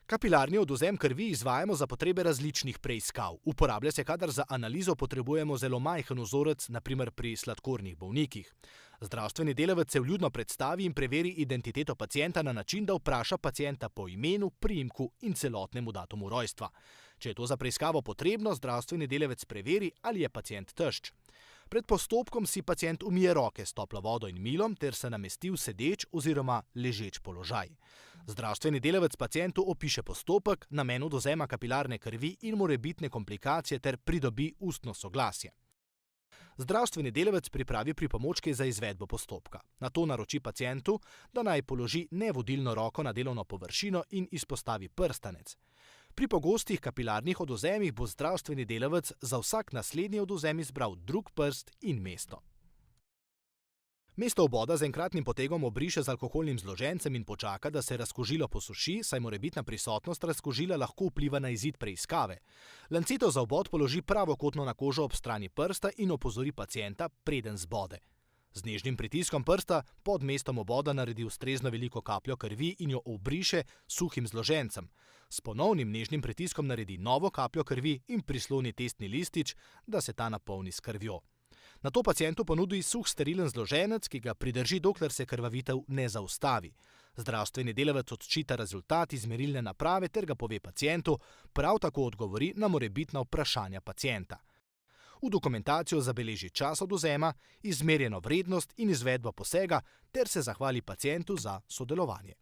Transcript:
Kapilarni odvzem krvi izvajamo za potrebe različnih preiskav. Uporablja se, kadar za analizo potrebujemo zelo majhen vzorec, na primer pri sladkornih bolnikih. Zdravstveni delavec se vljudno predstavi in preveri identiteto pacienta na način, da vpraša pacienta po imenu, priimku in celotnemu datumu rojstva. Če je to za preiskavo potrebno, zdravstveni delavec preveri, ali je pacient tešč. Pred postopkom si pacient umije roke s toplo vodo in milom ter se namesti v sedeč oziroma ležeč položaj. Zdravstveni delavec pacientu opiše postopek, namen odvzema kapilarne krvi in morebitne komplikacije ter pridobi ustno soglasje. Zdravstveni delavec pripravi pripomočke za izvedbo postopka. Nato naroči pacientu, da naj položi nevodilno roko na delovno površino in izpostavi prstanec. Pri pogostih kapilarnih odvzemih bo zdravstveni delavec za vsak naslednji odvzem izbral drug prst in mesto. Mesto vboda z enkratnim potegom obriše z alkoholnim zložencem in počaka, da se razkužilo posuši, saj morebitna prisotnost razkužila lahko vpliva na izid preiskave. Lanceto za vbod položi pravokotno na kožo ob strani prsta in opozori pacienta, preden zbode. Z nežnim pritiskom prsta pod mestom vboda naredi ustrezno veliko kapljo krvi in jo obriše s suhim zložencem. S ponovnim nežnim pritiskom naredi novo kapljo krvi in prisloni testni listič, da se ta napolni s krvjo. Nato pacientu ponudi suh sterilen zloženec, ki ga pridrži, dokler se krvavitev ne zaustavi. Zdravstveni delavec odčita rezultat iz merilne naprave ter ga pove pacientu, prav tako odgovori na morebitna vprašanja pacienta. V dokumentacijo zabeleži čas odvzema, izmerjeno vrednost in izvedbo posega ter se zahvali pacientu za sodelovanje.